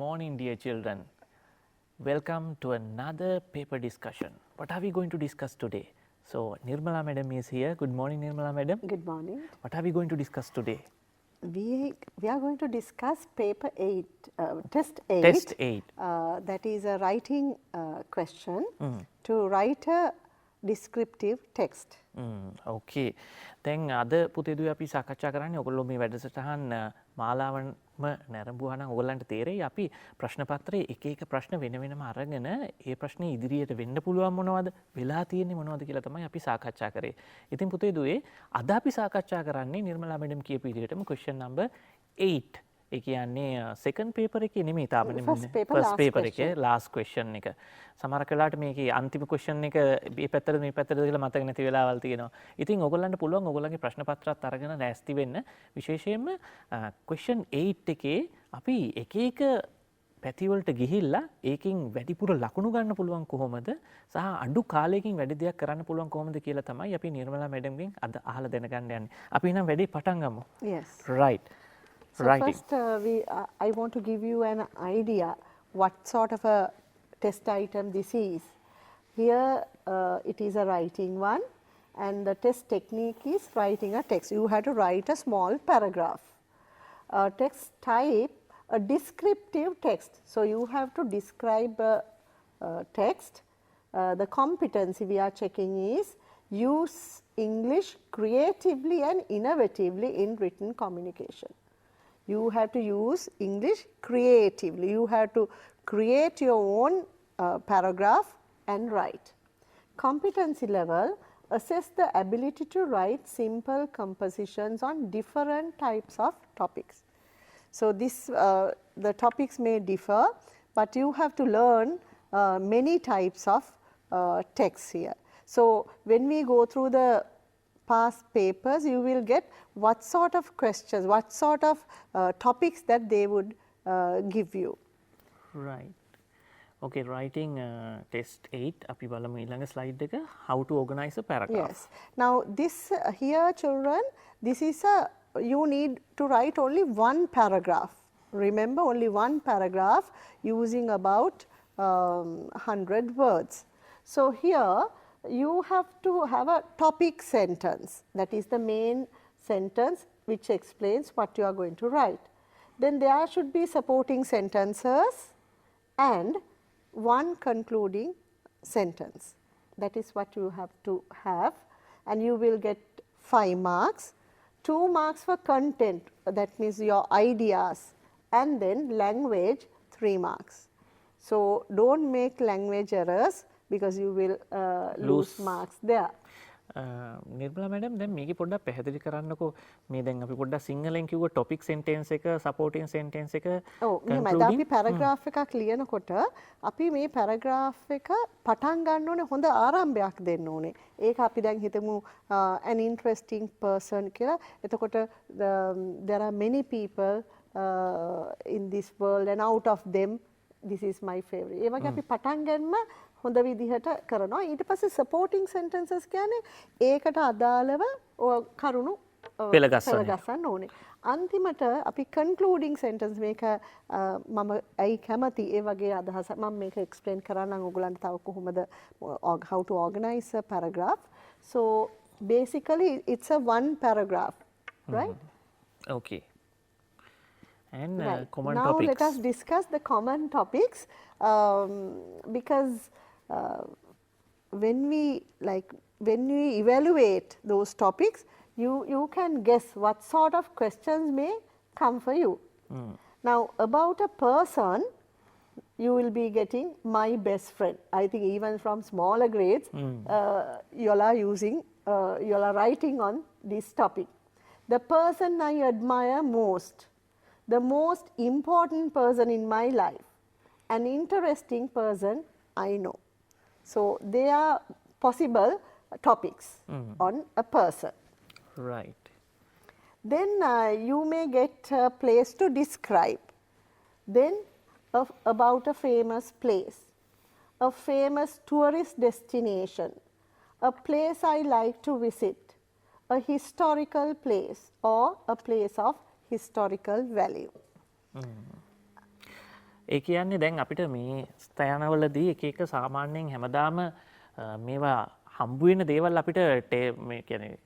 morning, dear children. Welcome to another paper discussion. What are we going to discuss today? So, Nirmala Madam is here. Good morning, Nirmala Madam. Good morning. What are we going to discuss today? We are going to discuss paper 8, test 8. Test 8. That is a writing question to write a descriptive text. Okay. දැන් අද පුතේදුවේ අපි සාකච්ඡා කරන්නේ ඔයගොල්ලෝ මේ වැඩසටහන් මාලාවන්ම නැරඹුවා නම් ඔයගොල්ලන්ට තේරෙයි අපි ප්‍රශ්න පත්‍රයේ එක එක ප්‍රශ්න වෙන වෙනම අරගෙන ඒ ප්‍රශ්නේ ඉදිරියට වෙන්න පුළුවන් මොනවද වෙලා තියෙන්නේ මොනවද කියලා තමයි අපි සාකච්ඡා කරේ. ඉතින් පුතේදුවේ අද අපි සාකච්ඡා කරන්නේ නිර්මලා මැඩම් කියපු විදිහටම question number 8. ඒ කියන්නේ second paper එකේ නෙමෙයි තාම first paper එකේ last question එක. සමහරක් වෙලාවට මේකේ අන්තිම question එක මේ පැත්තට මේ පැත්තට කියලා මතක නැති වෙලාවල් තියෙනවා. ඉතින් ඔයගොල්ලන්ට පුළුවන් ඔයගොල්ලන්ගේ ප්‍රශ්න පත්‍රات අරගෙන ලෑස්ති වෙන්න. විශේෂයෙන්ම question 8 එකේ අපි එක එක පැති වලට ගිහිල්ලා ඒකෙන් වැඩිපුර ලකුණු ගන්න පුළුවන් කොහොමද සහ අඩු කාලයකින් වැඩි දෙයක් කරන්න පුළුවන් කොහොමද කියලා තමයි අපි නිර්මලා මැඩම්ගෙන් අද අහලා දැනගන්න යන්නේ. අපි එහෙනම් වැඩේ පටන් ගමු. Yes. Right. So Writing. first I want to give you an idea what sort of a test item this is. Here it is a writing one and the test technique is writing a text. You have to write a small paragraph. Text type a descriptive text. So you have to describe a text. The competency we are checking is use English creatively and innovatively in written communication. You have to use English creatively. You have to create your own paragraph and write. Competency level, assess the ability to write simple compositions on different types of topics. So, this the topics may differ, but you have to learn many types of texts here. So, when we go through the past papers, you will get what sort of questions, what sort of topics that they would give you. Right. Okay, writing test 8 අපි බලමු ඊළඟ slide එක how to organize a paragraph. Yes. Now this here children, this is a you need to write only one paragraph. Remember only one paragraph using about 100 words. So here you have to have a topic sentence, that is the main sentence which explains what you are going to write. Then there should be supporting sentences and one concluding sentence. That is what you have to have, and you will get 5 marks. 2 marks for content, that means your ideas, and then language 3 marks. So don't make language errors because you will lose marks there. Nirmala madam දැන් මේකේ පොඩ්ඩක් පැහැදිලි කරන්නකෝ මේ දැන් අපි පොඩ්ඩක් සිංහලෙන් කිව්ව ටොපික් සෙන්ටෙන්ස් එක සපෝටින් සෙන්ටෙන්ස් එක ඔව් මෙහෙමයි අපි පැරග්‍රාෆ් එකක් ලියනකොට අපි මේ පැරග්‍රාෆ් එක පටන් ගන්න ඕනේ හොඳ ආරම්භයක් දෙන්න ඕනේ. ඒක අපි දැන් හිතමු an interesting person කියලා. එතකොට there are many people in this world and out of them this is my favorite. ඒ වගේ අපි පටන් ගන්නම හොඳ විදිහට කරනවා. ඊට පස්සේ supporting sentences කියන්නේ ඒකට අදාළව කරුණු පෙළගස්සන්න ඕනේ. අන්තිමට අපි concluding sentence මේක මම ඇයි කැමති ඒ වගේ අදහස මම මේක explain කරන්නම් ඔයගලන්ට තව කොහොමද how to organize a paragraph. So basically it's a one paragraph, right? Okay. And right. common now topics. Let us discuss the common topics because when we evaluate those topics, you can guess what sort of questions may come for you. Now about a person, you will be getting my best friend. I think even from smaller grades, you all are using, you all are writing on this topic. The person I admire most, the most important person in my life, an interesting person I know. So they are possible topics on a person. Right. Then you may get a place to describe. Then about a famous place, a famous tourist destination, a place I like to visit, a historical place or a place of historical value. ඒ කියන්නේ දැන් අපිට මේ ස්ථානවලදී එක එක සාමාන්‍යයෙන් හැමදාම මේවා හම්බ වෙන දේවල් අපිට මේ කියන්නේ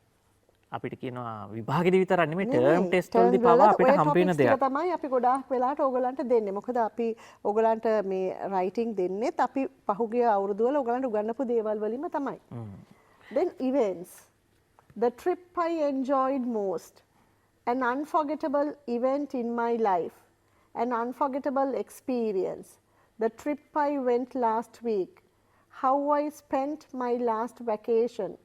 අපිට කියනවා විභාගෙදි විතරක් නෙමෙයි ටර්ම් ටෙස්ට් වලදී පවා අපිට හම්බ වෙන දෙයක්. තමයි අපි ගොඩාක් වෙලාට ඕගලන්ට දෙන්නේ. මොකද අපි ඕගලන්ට මේ රයිටින් දෙන්නෙත් අපි පහුගිය අවුරුදු වල ඕගලන්ට උගන්වපු දේවල් වලින්ම තමයි. Then events. The trip I enjoyed most. An unforgettable event in my life. An unforgettable experience. The trip I went last week. How I spent my last vacation.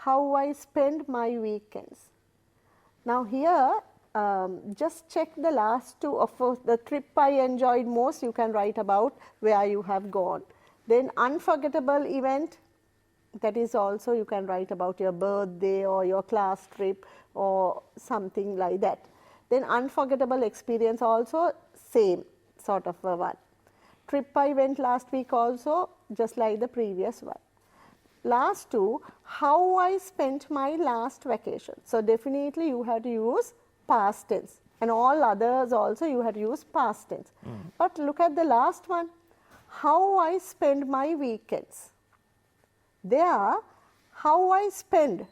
How I spend my weekends. Now here, just check the last two of the trip I enjoyed most. You can write about where you have gone. Then unforgettable event, that is also you can write about your birthday or your class trip or something like that. Then unforgettable experience also same sort of a one. Trip I went last week also just like the previous one. Last two, how I spent my last vacation. So definitely you have to use past tense, and all others also you have to use past tense. But look at the last one, how I spend my weekends. There, how I spend,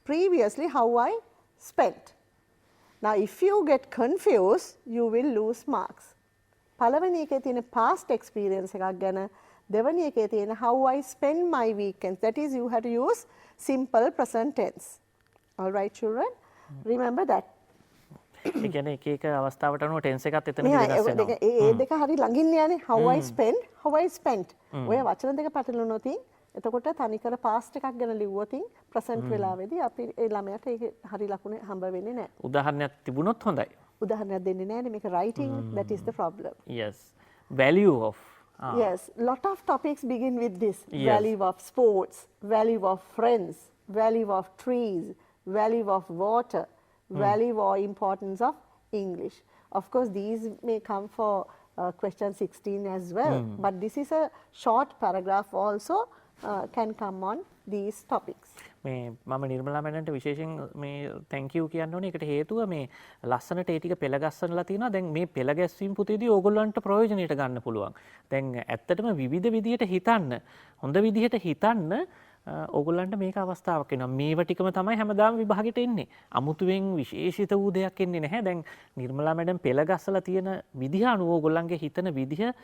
previously how I spent. Now if you get confused, you will lose marks. පළවෙනි එකේ තියෙන past experience එකක් ගැන, දෙවැනි එකේ තියෙන how I spend my weekends. That is, you have to use simple present tense. All right, children? Remember that. ඒ කියන්නේ එක එක අවස්ථාවට අනුව ටෙන්ස් එකත් එතනදී වෙනස් වෙනවා. ඒ දෙක හරි ළඟින් යන්නේ. How I spend, how I spent. ඔය වචන දෙක පැටලුනොත් එතකොට තනිකර past එකක් ගැන ලිව්වොත් present වෙලාවේදී අපි ඒ ළමයාට ඒක හරි ලකුණ හම්බ වෙන්නේ නැහැ. උදාහරණයක් තිබුණොත් හොඳයි. උදාහරණයක් දෙන්නේ නැහැනේ මේක writing. That is the problem. Yes. Value of Yes, lot of topics begin with this. Yes. Value of sports, value of friends, value of trees, value of water, value or importance of English. Of course, these may come for question 16 as well, but this is a short paragraph also can come on these topics. මේ මම නිර්මලා මැඩම්ට විශේෂයෙන් මේ thank you කියන්න ඕනේ. ඒකට හේතුව මේ ලස්සනට ඒ ටික පෙළ ගස්සනලා තියෙනවා. දැන් මේ පෙළ ගැස්වීම පුතේදී ඕගොල්ලන්ට ප්‍රයෝජනෙට ගන්න පුළුවන්. දැන් ඇත්තටම විවිධ විදියට හිතන්න, හොඳ විදියට හිතන්න ඕගොල්ලන්ට මේක අවස්ථාවක් වෙනවා. මේව ටිකම තමයි හැමදාම විභාගෙට එන්නේ. අමුතුවෙන් විශේෂිත වූ දෙයක් එන්නේ නැහැ. දැන් නිර්මලා මැඩම් පෙළ ගස්සලා තියෙන විදිහ අනුව ඕගොල්ලන්ගේ හිතන විදිහ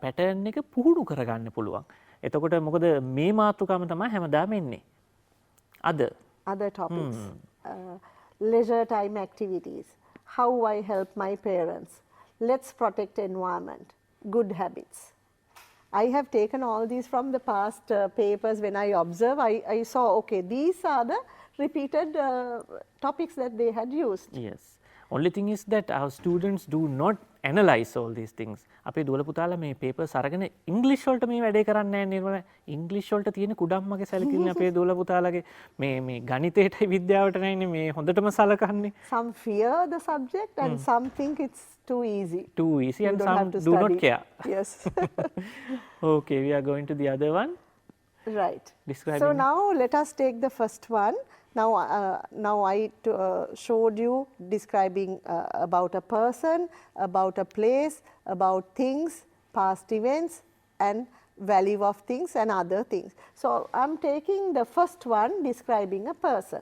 පැටර්න් එක පුහුණු කරගන්න පුළුවන්. එතකොට මොකද මේ මාතෘකාවම තමයි හැමදාම එන්නේ. Other topics. Leisure time activities. How I help my parents. Let's protect environment. Good habits. I have taken all these from the past papers. When I observe, I saw, okay, these are the repeated topics that they had used. Yes. Only thing is that our students do not analyze all these things. අපේ දුවල පුතාලා මේ papers අරගෙන ඉංග්‍රීසි වලට මේ වැඩේ කරන්නේ නැහැ නිර්මල. ඉංග්‍රීසි වලට තියෙන කුඩම්මගේ සැලකිල්ල අපේ දුවල පුතාලාගේ මේ ගණිතයටයි විද්‍යාවට නැන්නේ මේ හොඳටම සලකන්නේ. Some fear the subject and some think it's too easy. Too easy and some do not care. Yes. Okay, we are going to the other one. Right. Describing. So now let us take the first one. Now I showed you describing about a person, about a place, about things, past events and value of things and other things. So I'm taking the first one, describing a person.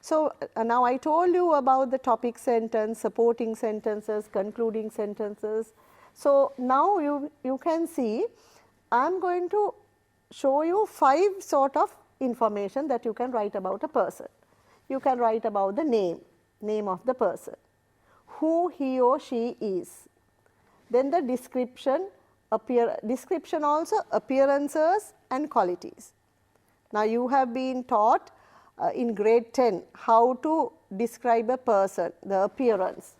So now I told you about the topic sentence, supporting sentences, concluding sentences. So now you can see I'm going to show you 5 sort of information that you can write about a person. You can write about the name of the person, who he or she is. Then the description also, appearances and qualities. Now you have been taught in grade 10 how to describe a person, the appearance,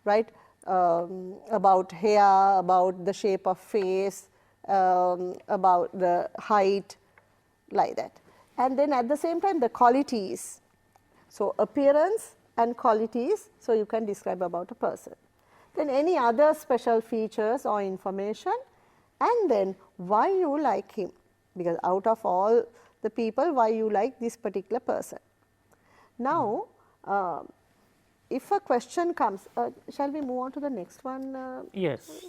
right? About hair, about the shape of face, about the height, like that. And then at the same time the qualities. So appearance and qualities, so you can describe about a person. Then any other special features or information, and then why you like him, because out of all the people, why you like this particular person. Now if a question comes, shall we move on to the next one? Yes.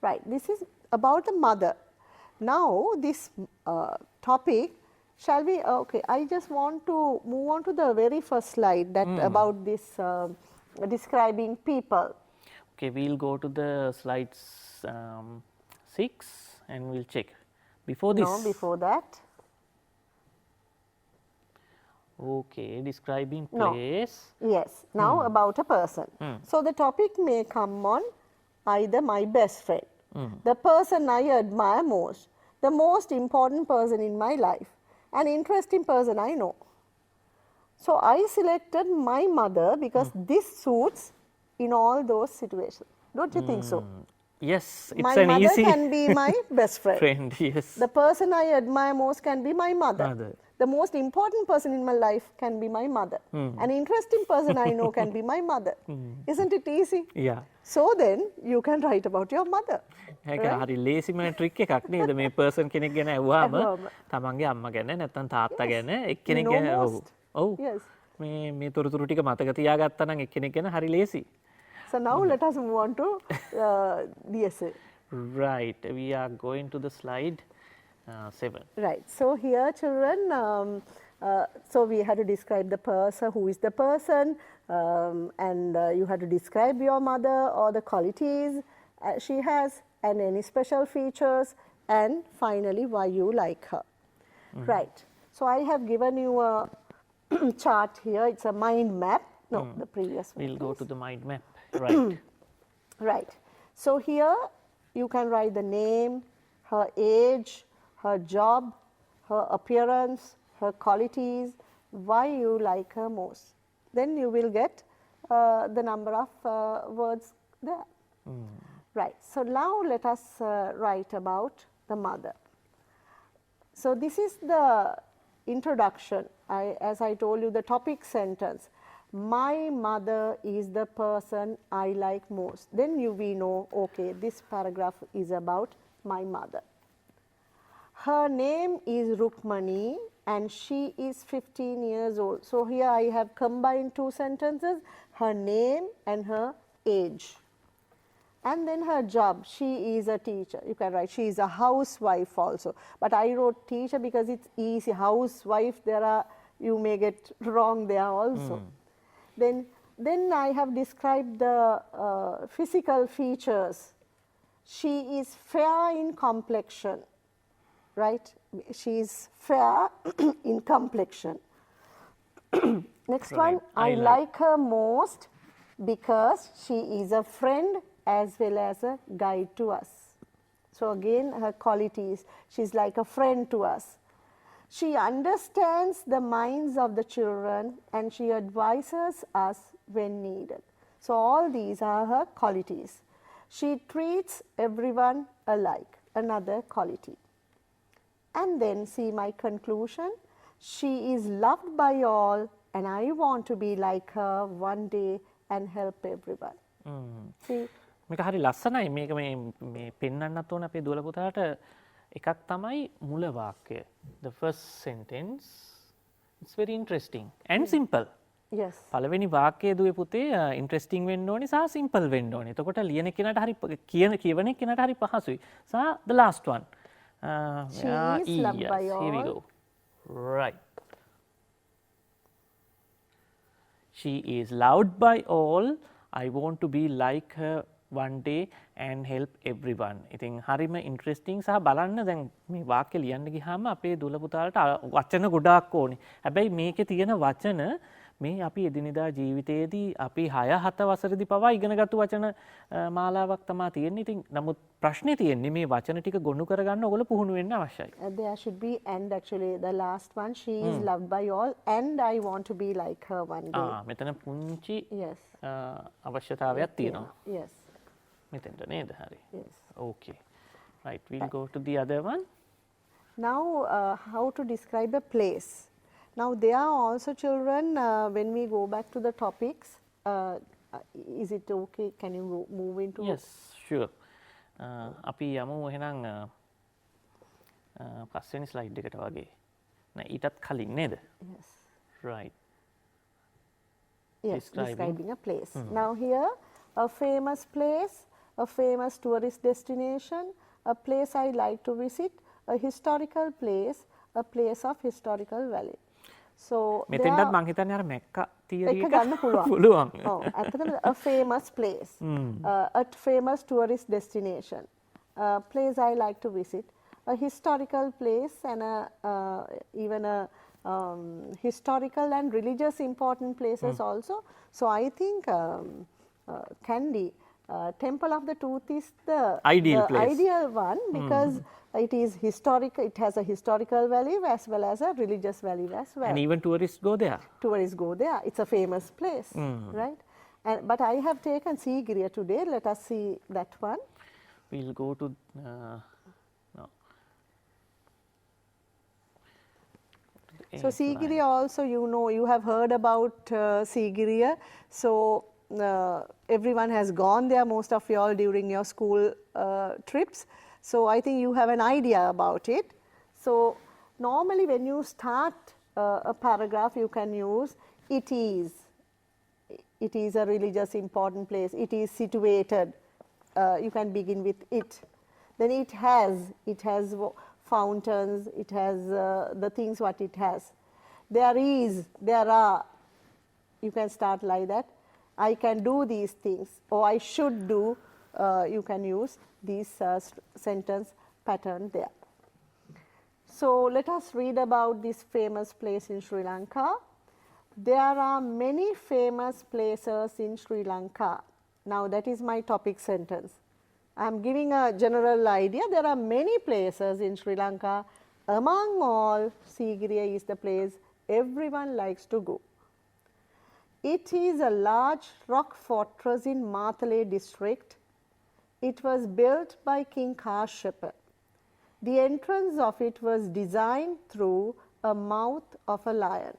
Right, this is about the mother. Now this topic, shall we, okay, I just want to move on to the very first slide that about this describing people. Okay, we'll go to the slides 6 and we'll check. Before this. No, before that. Okay, describing place. No. Yes, now about a person. So the topic may come on either my best friend, the person I admire most, the most important person in my life, an interesting person I know. So I selected my mother because this suits in all those situations. Don't you think so? Yes, it's My an mother easy can be my best friend. friend, yes. The person I admire most can be my mother. Mother. The most important person in my life can be my mother. An interesting person I know can be my mother. Isn't it easy? Yeah. So then you can write about your mother. ඒක හරි ලේසිම trick එකක් නේද මේ person කෙනෙක් ගැන ඇහුවාම ඇහුවාම. තමන්ගේ අම්මා ගැන නැත්නම් තාත්තා ගැන එක්කෙනෙක් You know ගැන ඔව් most. ඔව් Yes. මේ තොරතුරු ටික මතක තියාගත්තා නම් එක්කෙනෙක් ගැන හරි ලේසි. So now let us move on to the essay. Right, we are going to the slide 7. Right. So here, children, so we had to describe the person, who is the person, and you had to describe your mother or the qualities she has, and any special features, and finally why you like her. Right. So I have given you a chart here. It's a mind map. No, the previous one. We'll go to the mind map. Right. Right. So here you can write the name, her age, her job, her appearance, her qualities, why you like her most. Then you will get the number of words there. Right. So now let us write about the mother. So this is the introduction. As I told you, the topic sentence. My mother is the person I like most. Then we know, okay, this paragraph is about my mother. Her name is Rupavahini and she is 15 years old. So here I have combined two sentences, her name and her age. And then her job, she is a teacher. You can write, she is a housewife also. But I wrote teacher because it's easy. Housewife, you may get wrong there also. Then I have described the physical features. She is fair in complexion, right? She is fair in complexion. Next one, I like her most because she is a friend as well as a guide to us. So again, her qualities, she's like a friend to us. She understands the minds of the children and she advises us when needed. So all these are her qualities. She treats everyone alike, another quality. And then see my conclusion. She is loved by all and I want to be like her one day and help everyone. See? මේක හරි ලස්සනයි මේක මේ පෙන්වන්නත් ඕන අපේ දුවල පුතාට එකක් තමයි මුල වාක්‍යය. The first sentence, it's very interesting and simple. Yes. පළවෙනි වාක්‍යය දුවේ පුතේ interesting වෙන්න ඕනේ සහ simple වෙන්න ඕනේ. එතකොට ලියන කෙනාට හරි කියවන කෙනාට හරි පහසුයි. සහ the last one. She is loved by all. Here we go. Right. She is loved by all. I want to be like her one day and help everyone. ඉතින් හරිම ඉන්ට්‍රෙස්ටිං සහ බලන්න දැන් මේ වාක්‍ය ලියන්න ගියාම අපේ දුල පුතාලට වචන ගොඩාක් ඕනේ. හැබැයි මේකේ තියෙන වචන මේ අපි එදිනෙදා ජීවිතයේදී අපි 6-7 වසරේදී පවා ඉගෙනගත්තු වචන මාලාවක් තමයි තියෙන්නේ. ඉතින් නමුත් ප්‍රශ්නේ තියෙන්නේ මේ වචන ටික ගොනු කරගන්න ඔයගොල්ලෝ පුහුණු වෙන්න අවශ්‍යයි. There should be and actually the last one, she is loved by all and I want to be like her one day. මෙතන පුංචි Yes. අවශ්‍යතාවයක් තියෙනවා. Yes. මෙතෙන්ට නේද හරි. Yes. Okay. Right, we'll go to the other one. Now how to describe a place. Now there are also children, when we go back to the topics, is it okay, can you move into? Yes, sure. අපි යමු එහෙනම් පස්වෙනි slide එකට වගේ. නෑ ඊටත් කලින් නේද? Yes. Right. Yes, describing a place. Now here, a famous place, a famous tourist destination, a place I like to visit, a historical place, a place of historical value. So මෙතෙන්ටත් මං හිතන්නේ අර මැක්කා theory එක එක ගන්න පුළුවන්. පුළුවන්. ඔව් ඇත්තටම a famous place, a famous tourist destination, a place I like to visit, a historical place, and even a historical and religious important places also. So I think Kandy, Temple of the Tooth is the Ideal place. ideal one, because it is historic, it has a historical value as well as a religious value as well. And even tourists go there. Tourists go there. It's a famous place, right? But I have taken Sigiriya today. Let us see that one. We'll go to no. So Sigiriya also, you know, you have heard about Sigiriya. So everyone has gone there, most of you all during your school trips. So I think you have an idea about it. So normally when you start a paragraph, you can use it is a religious important place, it is situated, you can begin with it. Then it has fountains, it has the things what it has. There is, there are, you can start like that. I can do these things, or I should do, you can use these sentence pattern there. So let us read about this famous place in Sri Lanka. There are many famous places in Sri Lanka. Now that is my topic sentence. I am giving a general idea. There are many places in Sri Lanka. Among all, Sigiriya is the place everyone likes to go. It is a large rock fortress in Matale district. It was built by King Kashyapa. The entrance of it was designed through a mouth of a lion.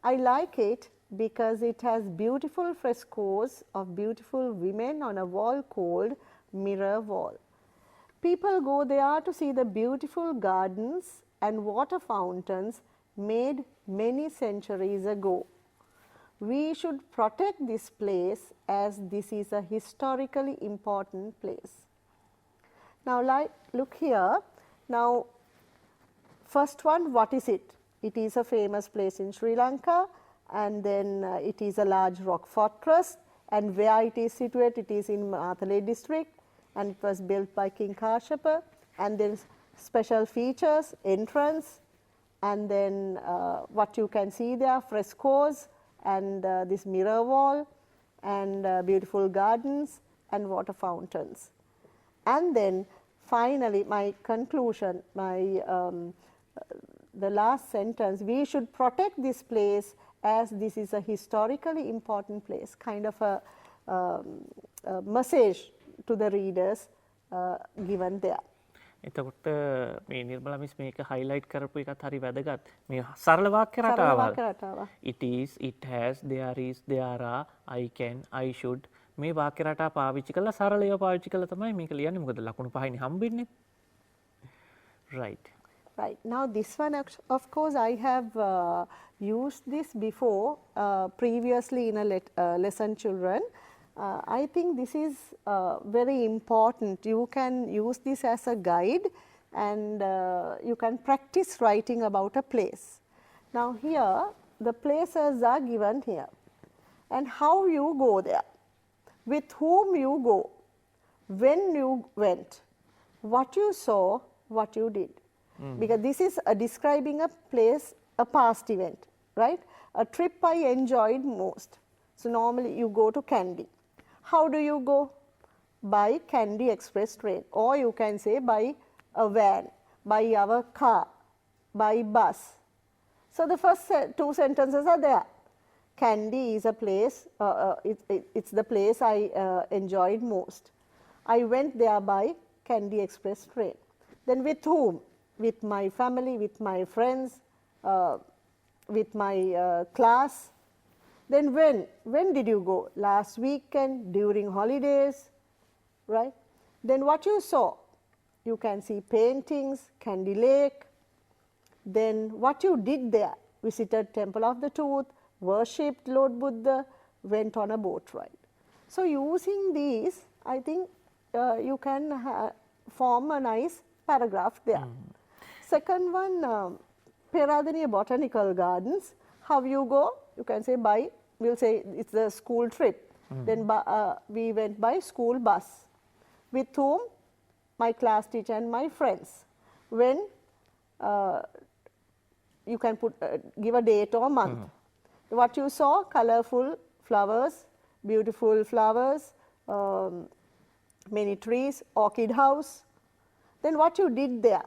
I like it because it has beautiful frescoes of beautiful women on a wall called Mirror Wall. People go there to see the beautiful gardens and water fountains made many centuries ago. We should protect this place as this is a historically important place. Now look here. Now first one, what is it? It is a famous place in Sri Lanka, and then it is a large rock fortress, and where it is situated, it is in Matale district, and it was built by King Kashyapa, and then special features, entrance, and then what you can see there, frescoes, and this mirror wall, and beautiful gardens and water fountains. And then finally my conclusion, my the last sentence, we should protect this place as this is a historically important place, kind of a message to the readers given there. එතකොට මේ Nirmala miss මේක highlight කරපු එකත් හරි වැදගත්. මේ සරල වාක්‍ය රටාවල්. It is, it has, there is, there are, I can, I should. මේ වාක්‍ය රටා පාවිච්චි කරලා සරලව පාවිච්චි කරලා තමයි මේක ලියන්නේ. මොකද ලකුණු පහයින් හම්බෙන්නේ. Right. Right. Now this one, of course, I have used this before, previously in a lesson, children. I think this is very important. You can use this as a guide, and you can practice writing about a place. Now here, the places are given here, and how you go there, with whom you go, when you went, what you saw, what you did. Because this is describing a place, a past event, right? A trip I enjoyed most. So normally you go to Kandy. How do you go? By Kandy Express train, or you can say by a van, by our car, by bus. So the first two sentences are there. Kandy is a place, it's the place I enjoyed most. I went there by Kandy Express train. Then with whom? With my family, with my friends, with my class. Then when did you go? Last weekend, during holidays, right? Then what you saw? You can see paintings, Kandy Lake. Then what you did there? Visited Temple of the Tooth, worshipped Lord Buddha, went on a boat ride. So using these, I think you can form a nice paragraph there. Second one, Peradeniya Botanical Gardens. How you go? You can say by, we'll say it's the school trip. Then we went by school bus. With whom? My class teacher and my friends. When? You can put give a date or month. What you saw? Colorful flowers, beautiful flowers, many trees, orchid house. Then what you did there?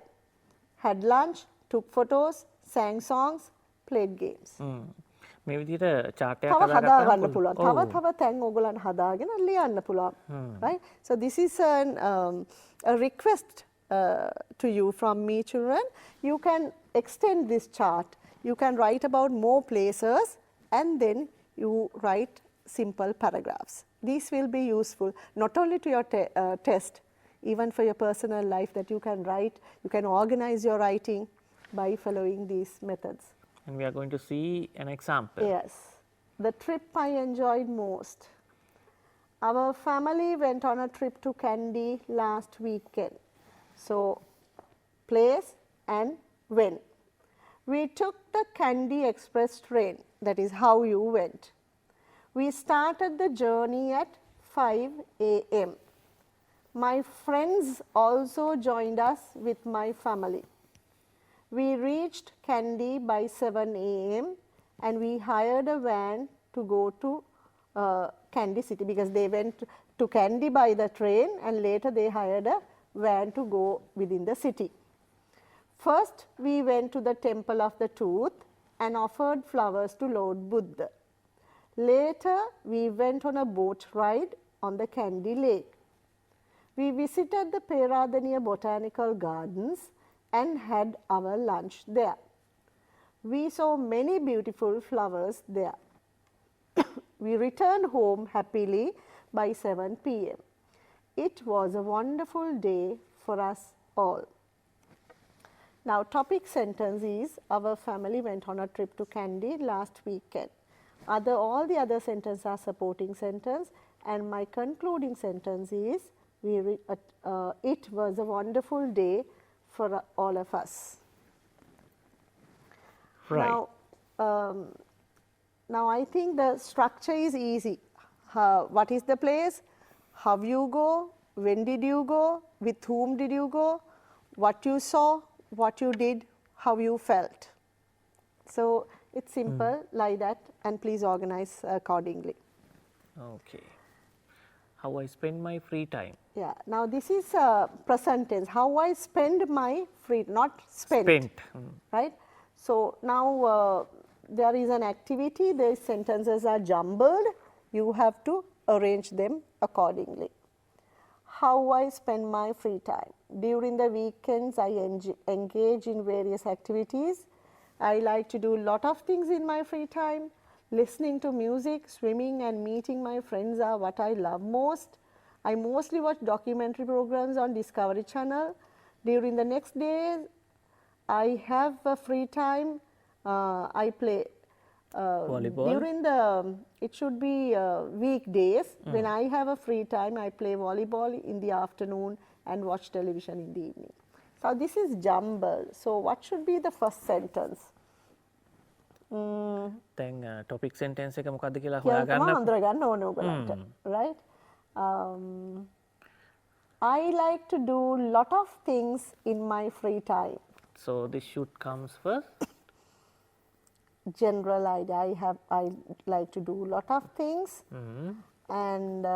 Had lunch, took photos, sang songs, played games. මේ විදිහට chart එකක් තව හදාගත්තාම හදාගන්න පුළුවන්. තව තැන් ඕගොල්ලන් හදාගෙන ලියන්න පුළුවන්. Right? So this is a request to you from me, children. You can extend this chart. You can write about more places and then you write simple paragraphs. These will be useful not only to your test, even for your personal life, that you can write, you can organize your writing by following these methods. And we are going to see an example. Yes. The trip I enjoyed most. Our family went on a trip to Kandy last weekend. So, place and when. We took the Kandy Express train. That is how you went. We started the journey at 5 a.m. My friends also joined us with my family. We reached Kandy by 7 a.m. and we hired a van to go to Kandy city, because they went to Kandy by the train and later they hired a van to go within the city. First, we went to the Temple of the Tooth and offered flowers to Lord Buddha. Later, we went on a boat ride on the Kandy Lake. We visited the Peradeniya Botanical Gardens and had our lunch there. We saw many beautiful flowers there. We returned home happily by 7 p.m. It was a wonderful day for us all. Now, topic sentence is, our family went on a trip to Kandy last weekend. All the other sentences are supporting sentence, and my concluding sentence is, it was a wonderful day for all of us. Right. Now I think the structure is easy. What is the place? How you go? When did you go? With whom did you go? What you saw? What you did? How you felt? So it's simple like that, and please organize accordingly. Okay. How I spend my free time. Yeah. Now this is present tense. How I spend my free, not spent. Spent. Right. So now there is an activity. The sentences are jumbled. You have to arrange them accordingly. How I spend my free time. During the weekends, I engage in various activities. I like to do a lot of things in my free time. Listening to music, swimming and meeting my friends are what I love most. I mostly watch documentary programs on Discovery Channel. During the next days, I have a free time. I play volleyball. During it should be weekdays. When I have a free time, I play volleyball in the afternoon and watch television in the evening. So this is jumble. So what should be the first sentence? දැන් topic sentence එක මොකක්ද කියලා හොයාගන්න. Right? I like to do lot of things in my free time. So this should comes first. General idea. I like to do lot of things, and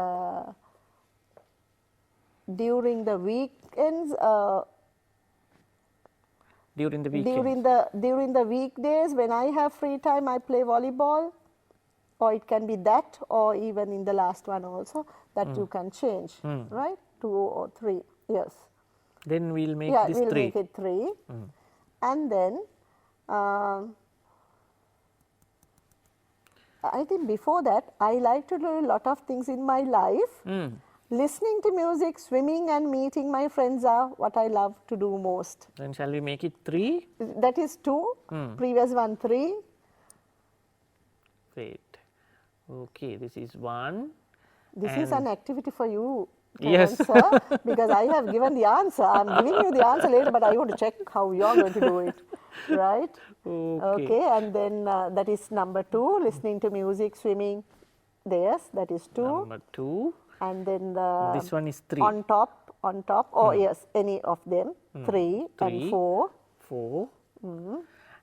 during the weekends. During the weekends. During the weekdays, when I have free time, I play volleyball, or it can be that, or even in the last one also, that you can change, right? 2 or 3, yes. Then we'll make this we'll 3. Make it 3. And then, I think before that, I like to do a lot of things in my life. Listening to music, swimming and meeting my friends are what I love to do most. Then shall we make it 3? That is 2, previous one 3. Wait, okay, this is 1. This is an activity for you Yes. answer because I have given the answer. I'm giving you the answer later, but I want to check how you're going to do it, right? Okay. And then that is number 2, listening to music, swimming. Yes, that is 2. Number 2. And then This one is 3. on top, or yes, any of them, 3 and 3, 4. 4.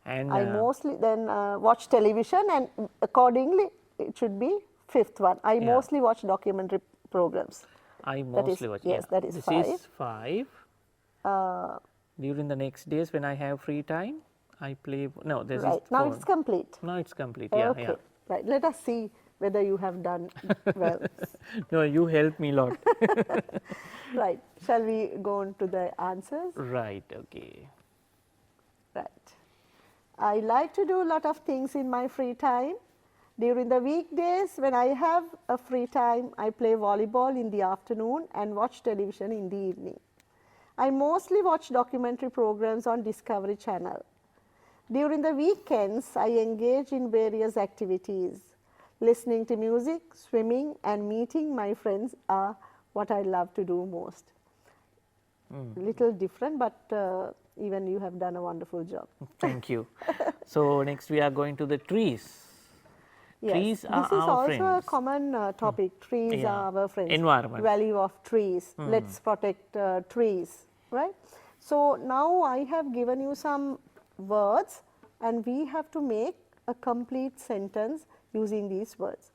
And I mostly then watch television, and accordingly it should be 5th one. I mostly watch documentary programs. I mostly watch. Yes, that is this 5. is 5. During the next days when I have free time, I play. No, this Right, is now phone. it's complete. Now it's complete. Yeah, Okay, yeah. right. Let us see whether you have done well. No, you help me a lot. Right. Shall we go on to the answers? Right. Okay. Right. I like to do a lot of things in my free time. During the weekdays, when I have a free time, I play volleyball in the afternoon and watch television in the evening. I mostly watch documentary programs on Discovery Channel. During the weekends, I engage in various activities. Listening to music, swimming, and meeting my friends are what I love to do most. Little different, but even you have done a wonderful job. Thank you. So next we are going to the trees. Yes, Trees are this is our also friends. a common topic. Trees Yeah. are our friends. Environment. Value of trees. Let's protect trees, right? So now I have given you some words, and we have to make a complete sentence using these words.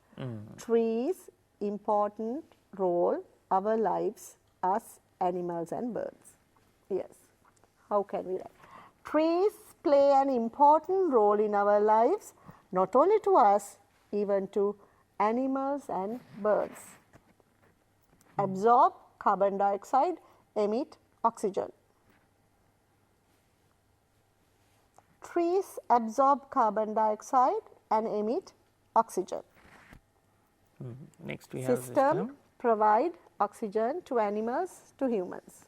Trees, important role, our lives, us, animals and birds. Yes. How can we write? Trees play an important role in our lives, not only to us, even to animals and birds. Absorb carbon dioxide, emit oxygen. Trees absorb carbon dioxide and emit oxygen. Next we have System provide oxygen to animals, to humans.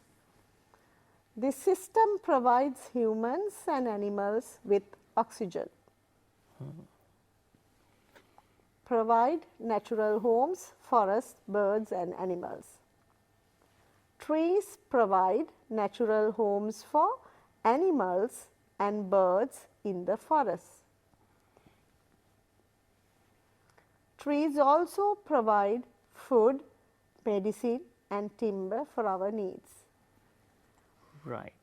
This system provides humans and animals with oxygen. Provide natural homes, forests, birds and animals. Trees provide natural homes for animals and birds in the forest. Trees also provide food, medicine and timber for our needs. Right.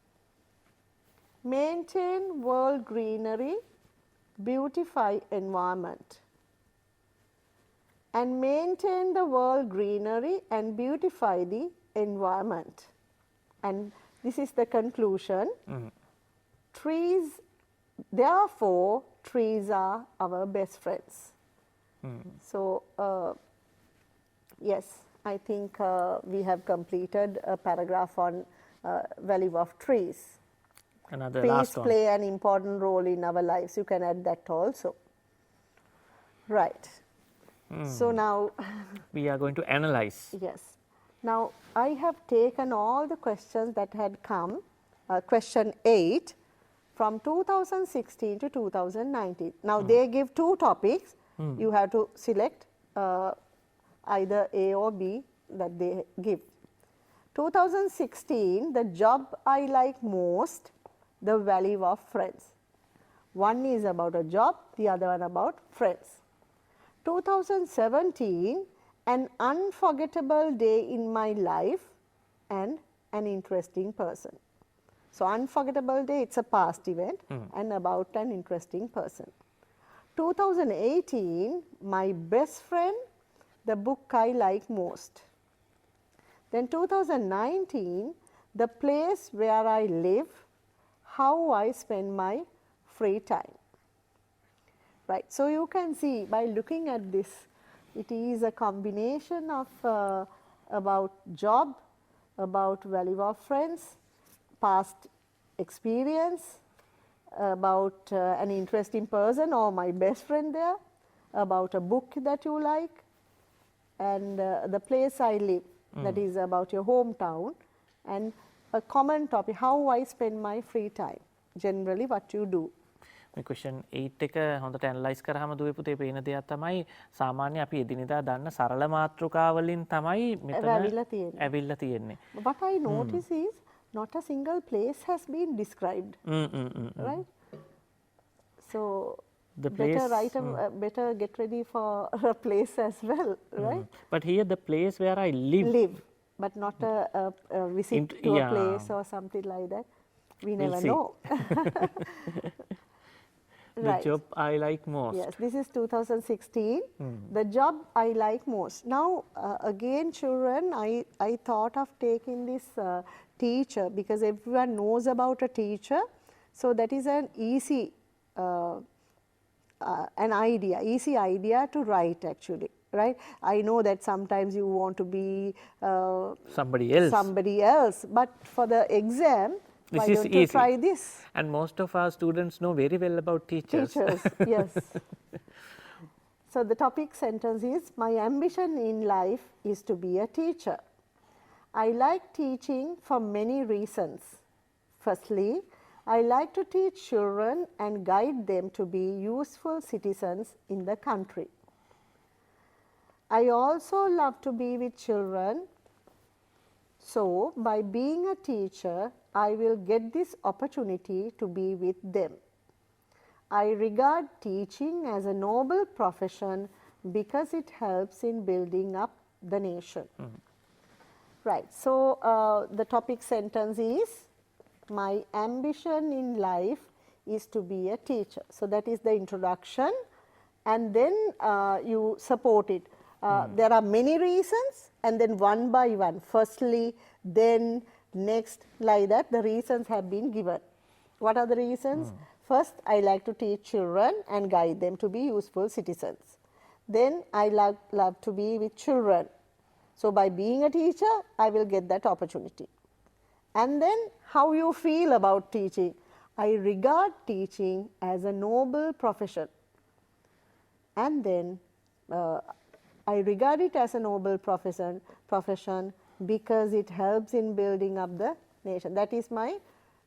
Maintain world greenery, beautify environment. And maintain the world greenery and beautify the environment. And this is the conclusion. Trees, therefore, trees are our best friends. So, yes, I think we have completed a paragraph on value of trees. Another Trees last one. play an important role in our lives. You can add that also. Right. So now, We are going to analyze. yes. Now, I have taken all the questions that had come, question 8, from 2016 to 2019. Now, they give 2 topics. You have to select either A or B that they give. 2016, the job I like most, the value of friends. One is about a job, the other one about friends. 2017, an unforgettable day in my life and an interesting person. So, unforgettable day, it's a past event and about an interesting person. 2018, my best friend, the book I like most. Then 2019, the place where I live, how I spend my free time. Right. So, you can see by looking at this, it is a combination of about job, about value of friends, past experience, about an interesting person or my best friend there, about a book that you like, and the place I live, that is about your hometown, and a common topic, how I spend my free time, generally what you do. මේ question 8 එක හොඳට analyze කරාම දුවේ පුතේ පේන දෙයක් තමයි සාමාන්‍ය අපි එදිනෙදා දන්න සරල මාතෘකා වලින් තමයි මෙතන ඇවිල්ලා තියෙන්නේ. What I notice is not a single place has been described. Right? So the place, better get ready for a place as well, right? But here the place where I live, but not a visit to a place or something like that. We never know. The job I like most. Yes, this is 2016. The job I like most. Now, again, children, I thought of taking this teacher because everyone knows about a teacher. So that is an easy easy idea to write actually. Right? I know that sometimes you want to be somebody else, but for the exam, this why is don't you easy. try this? And most of our students know very well about teachers. Yes. So the topic sentence is, my ambition in life is to be a teacher. I like teaching for many reasons. Firstly, I like to teach children and guide them to be useful citizens in the country. I also love to be with children. So, by being a teacher, I will get this opportunity to be with them. I regard teaching as a noble profession because it helps in building up the nation. Right. So, the topic sentence is, my ambition in life is to be a teacher. So, that is the introduction, and then you support it. There are many reasons, and then one by one, firstly, then next, like that, the reasons have been given. What are the reasons? First, I like to teach children and guide them to be useful citizens. Then, I love to be with children. So, by being a teacher, I will get that opportunity. And then, how you feel about teaching? I regard teaching as a noble profession. And then, I regard it as a noble profession because it helps in building up the nation. That is my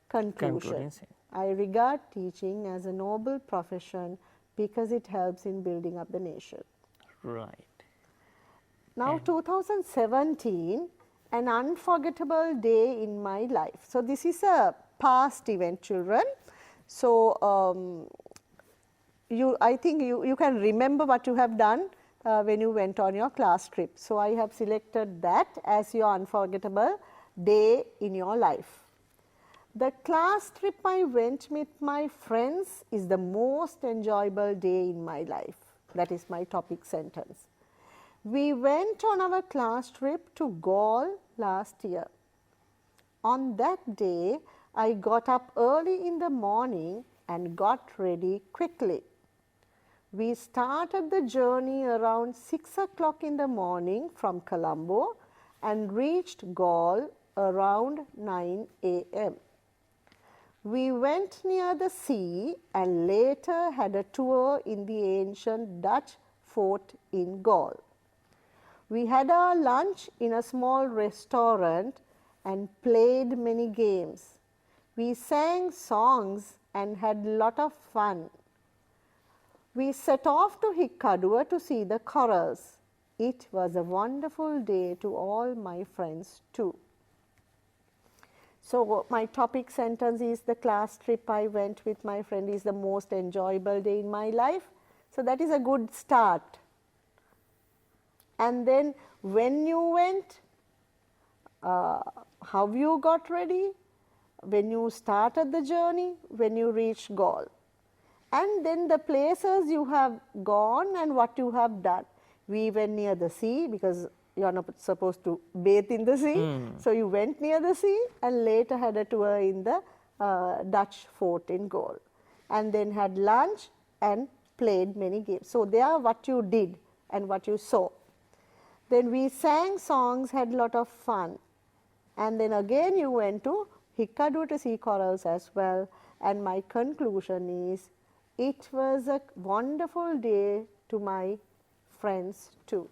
conclusion. I regard teaching as a noble profession because it helps in building up the nation. Right. Now, 2017, an unforgettable day in my life. So, this is a past event, children. So, I think you can remember what you have done when you went on your class trip. So, I have selected that as your unforgettable day in your life. The class trip I went with my friends is the most enjoyable day in my life. That is my topic sentence. We went on our class trip to Gaul last year. On that day, I got up early in the morning and got ready quickly. We started the journey around 6 o'clock in the morning from Colombo and reached Gaul around 9 a.m. We went near the sea and later had a tour in the ancient Dutch fort in Gaul. We had our lunch in a small restaurant and played many games. We sang songs and had a lot of fun. We set off to Hikkadua to see the corals. It was a wonderful day to all my friends too. So, my topic sentence is, the class trip I went with my friend is the most enjoyable day in my life. So, that is a good start. And then, when you went, how you got ready, when you started the journey, when you reached Gaul. And then the places you have gone and what you have done. We went near the sea because you are not supposed to bathe in the sea. So, you went near the sea and later had a tour in the Dutch fort in Gaul. And then had lunch and played many games. So, they are what you did and what you saw. Then we sang songs, had a lot of fun. And then again you went to Hikkadua to see corals as well. And my conclusion is, it was a wonderful day to my friends too.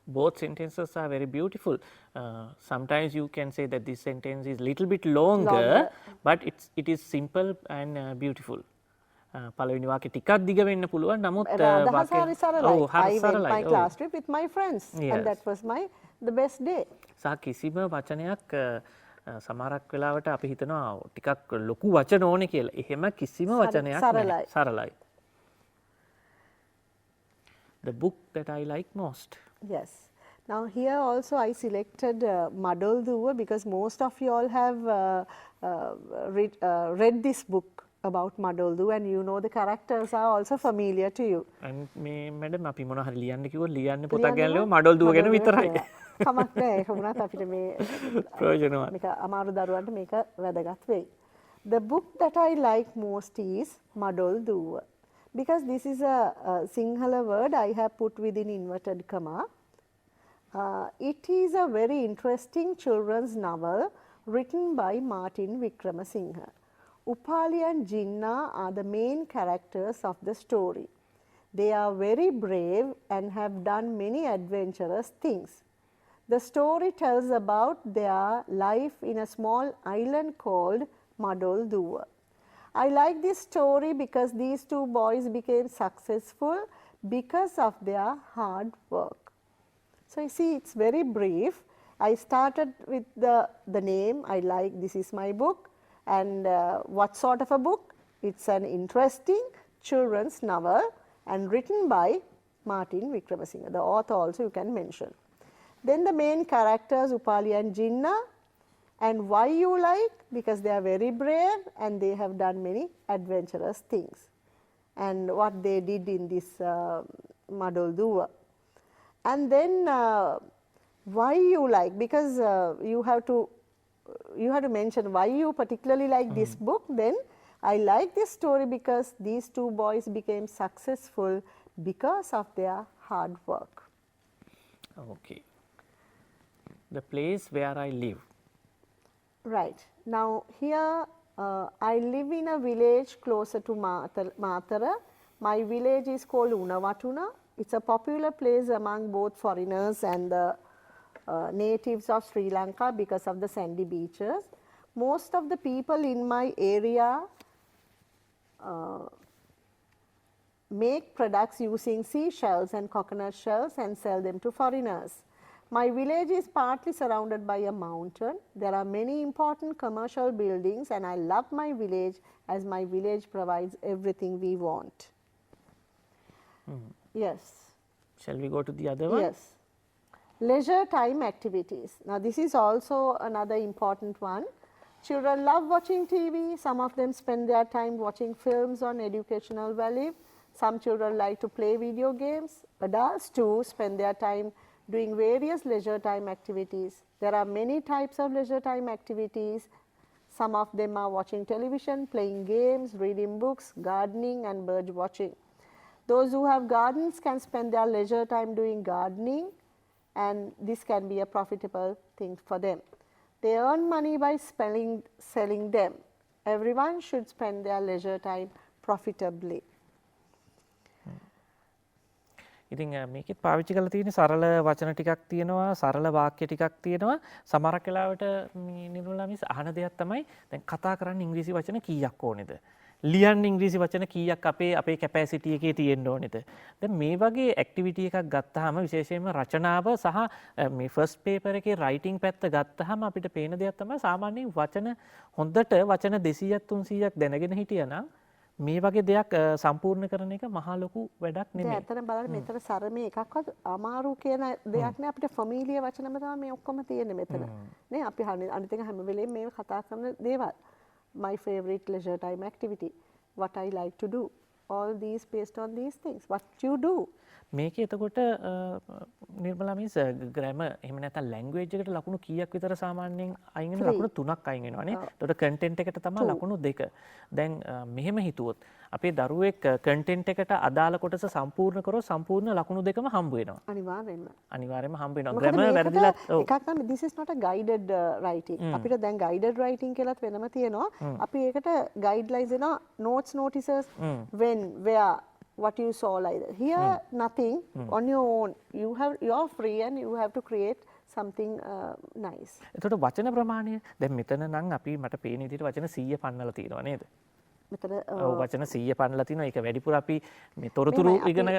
Both sentences are very beautiful. Sometimes you can say that this sentence is little bit longer. But it is simple and beautiful. පළවෙනි වාක්‍ය ටිකක් දිග වෙන්න පුළුවන්. නමුත් අදහස හරි සරලයි. ඔව් හරි I went my සරලයි. class trip with my friends Yes. and that was the best day. සහ කිසිම වචනයක් සමහරක් වෙලාවට අපි හිතනවා ටිකක් ලොකු වචන ඕනේ කියලා. එහෙම කිසිම වචනයක් නැහැ. සරලයි. The book that I like most. Yes. Now here also I selected Madolduwa because most of you all have read this book about Madolduwa and you know the characters are also familiar to you. And මේ madam අපි මොන හරි ලියන්න කිව්වොත් ලියන්න පොතක් ගැන ලියුවා මඩොල්දුව ගැන විතරයි. කමක් නැහැ. ඒක වුණත් අපිට මේ ප්‍රයෝජනවත්. මේක අමාරු දරුවන්ට මේක වැදගත් වෙයි. The book that I like most is Madolduwa. Because this is a Sinhala word I have put within inverted comma. It is a very interesting children's novel written by Martin Wickramasinghe. Upali and Jinnah are the main characters of the story. They are very brave and have done many adventurous things. The story tells about their life in a small island called Madolduwa. I like this story because these two boys became successful because of their hard work. So you see, it's very brief. I started with the name. I like, this is my book. And what sort of a book? It's an interesting children's novel and written by Martin Wickramasinghe. The author also you can mention. Then the main characters, Upali and Jinnah. And why you like? Because they are very brave and they have done many adventurous things. And what they did in this Madolduwa. And then why you like? Because you have to mention why you particularly like this book. Then I like this story because these two boys became successful because of their hard work. Okay. The place where I live. Right. Now here I live in a village closer to Matara. My village is called Unawatuna. It's a popular place among both foreigners and the natives of Sri Lanka because of the sandy beaches. Most of the people in my area make products using seashells and coconut shells and sell them to foreigners. My village is partly surrounded by a mountain. There are many important commercial buildings and I love my village as my village provides everything we want. Yes. Shall we go to the other one? Yes. Leisure time activities. Now this is also another important one. Children love watching TV. Some of them spend their time watching films on educational value. Some children like to play video games. Adults too spend their time doing various leisure time activities. There are many types of leisure time activities. Some of them are watching television, playing games, reading books, gardening and bird watching. Those who have gardens can spend their leisure time doing gardening and this can be a profitable thing for them. They earn money by selling them. Everyone should spend their leisure time profitably. ඉතින් මේකෙත් පාවිච්චි කරලා තියෙන සරල වචන ටිකක් තියෙනවා සරල වාක්‍ය ටිකක් තියෙනවා සමහරක් වෙලාවට මේ නිර්මලා මිස් අහන දෙයක් තමයි දැන් කතා කරන්න ඉංග්‍රීසි වචන කීයක් ඕනේද ලියන්න ඉංග්‍රීසි වචන කීයක් අපේ කැපැසිටි එකේ තියෙන්න ඕනේද දැන් මේ වගේ ඇක්ටිවිටි එකක් ගත්තාම විශේෂයෙන්ම රචනාව සහ මේ ෆස්ට් පේපර් එකේ රයිටින් පැත්ත ගත්තාම අපිට පේන දෙයක් තමයි සාමාන්‍යයෙන් වචන හොඳට වචන 200ක් 300ක් දැනගෙන හිටියනම් මේ වගේ දෙයක් සම්පූර්ණ කරන එක මහා ලොකු වැඩක් නෙමෙයි. ඇත්තටම බලන්න මෙතන සර මේ එකක්වත් අමාරු කියන දෙයක් නෑ අපිට ෆැමිලිය වචනම තමයි මේ ඔක්කොම තියෙන්නේ මෙතන. නේ අපි අනිත් එක හැම වෙලේම මේව කතා කරන දේවල්. My favorite leisure time activity. What I like to do. All these based on these things. What you do. මේක එතකොට නිර්මලා මිස් ග්‍රැමර් එහෙම නැත්නම් ලැන්ග්වේජ් එකට ලකුණු කීයක් විතර සාමාන්‍යයෙන් අයින් වෙන ලකුණු 3ක් අයින් වෙනවානේ. එතකොට කන්ටෙන්ට් එකට තමයි ලකුණු 2. දැන් මෙහෙම හිතුවොත් අපේ දරුවෙක් කන්ටෙන්ට් එකට අදාළ කොටස සම්පූර්ණ කරොත් සම්පූර්ණ ලකුණු 2ම හම්බ වෙනවා. අනිවාර්යයෙන්ම හම්බ වෙනවා. ග්‍රැමර් වැරදිලා එකක් තමයි this is not a guided writing. අපිට දැන් guided writing කියලාත් වෙනම තියෙනවා. අපි ඒකට guidelines දෙනවා notes notices when where what you saw like that. Here nothing on your own. You're free and you have to create something nice. එතකොට වචන ප්‍රමාණය දැන් මෙතන නම් අපි මට පේන විදිහට වචන 100 පන්නලා තියෙනවා නේද? මෙතන වචන 100 පනලා තිනවා. ඒක වැඩිපුර අපි මේ තොරතුරු ඉගෙන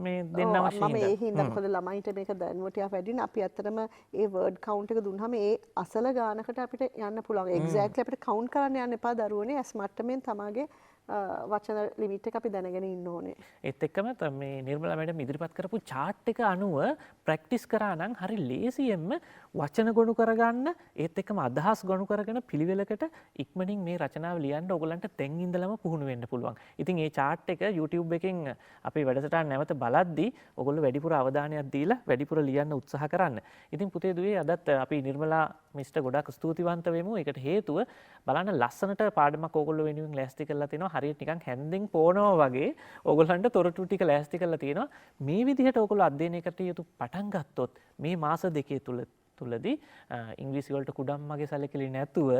මේ දෙන්න අවශ්‍ය මම ඒ හින්දා මොකද ළමයින්ට මේක දැනුම ටිකක් වැඩි නේ. අපි ඇත්තටම ඒ වර්ඩ් කවුන්ට් එක දුන්නාම ඒ අසල ගානකට අපිට යන්න පුළුවන්. එක්සැක්ට්ලි අපිට කවුන්ට් කරන්න යන්න එපා දරුවනේ. ඇස් මට්ටමින් තමාගේ වචන ලිමිට් එක අපි දැනගෙන ඉන්න ඕනේ. ඒත් එක්කම මේ නිර්මලා මැඩම් ඉදිරිපත් කරපු chart එක අනුව ප්‍රැක්ටිස් කරා නම් හරි ලේසියෙන්ම වචන ගොනු කරගන්න ඒත් එක්කම අදහස් ගොනු කරගෙන පිළිවෙලකට ඉක්මනින් මේ රචනාව ලියන්න ඔයගලන්ට තෙන් ඉඳලම පුහුණු වෙන්න පුළුවන්. ඉතින් මේ chart එක YouTube එකෙන් අපේ වැඩසටහන නැවත බලද්දී ඔයගොල්ලෝ වැඩිපුර අවධානයක් දීලා වැඩිපුර ලියන්න උත්සාහ කරන්න. ඉතින් පුතේ දුවේ අදත් අපි නිර්මලා මිස්ටර් ගොඩක් ස්තුතිවන්ත වෙමු. ඒකට හේතුව බලන්න ලස්සනට පාඩමක් ඔයගොල්ලෝ වෙනුවෙන් ලෑස්ති කරලා තිනවා. හරියට නිකන් හැන්දෙන් පොනවා වගේ ඕගොල්ලන්ට තොරතුරු ටික ලෑස්ති කරලා තියෙනවා. මේ විදිහට ඕගොල්ලෝ අධ්‍යයනය කටයුතු පටන් ගත්තොත් මේ මාස දෙකේ තුලදී ඉංග්‍රීසි වලට කුඩම්මගේ සැලකිලි නැතුව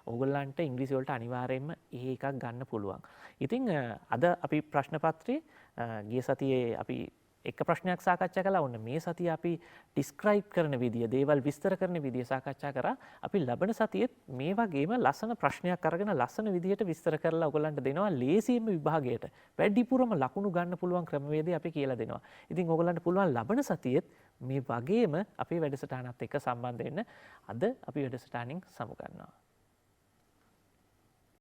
ඕගොල්ලන්ට ඉංග්‍රීසි වලට අනිවාර්යයෙන්ම ඒ එකක් ගන්න පුළුවන්. ඉතින් අද අපි ප්‍රශ්න පත්‍රයේ ගිය සතියේ අපි එක ප්‍රශ්නයක් සාකච්ඡා කළා. ඔන්න මේ සතිය අපි ඩිස්ක්‍රයිබ් කරන විදිය, දේවල් විස්තර කරන විදිය සාකච්ඡා කරා. අපි ලබන සතියේත් මේ වගේම ලස්සන ප්‍රශ්නයක් අරගෙන ලස්සන විදියට විස්තර කරලා ඔයගලන්ට දෙනවා. ලේසියෙන්ම විභාගයට වැඩිපුරම ලකුණු ගන්න පුළුවන් ක්‍රමවේදය අපි කියලා දෙනවා. ඉතින් ඔයගලන්ට පුළුවන් ලබන සතියේත් මේ වගේම අපේ වැඩසටහනත් එක්ක සම්බන්ධ වෙන්න. අද අපි වැඩසටහනින් සමු ගන්නවා.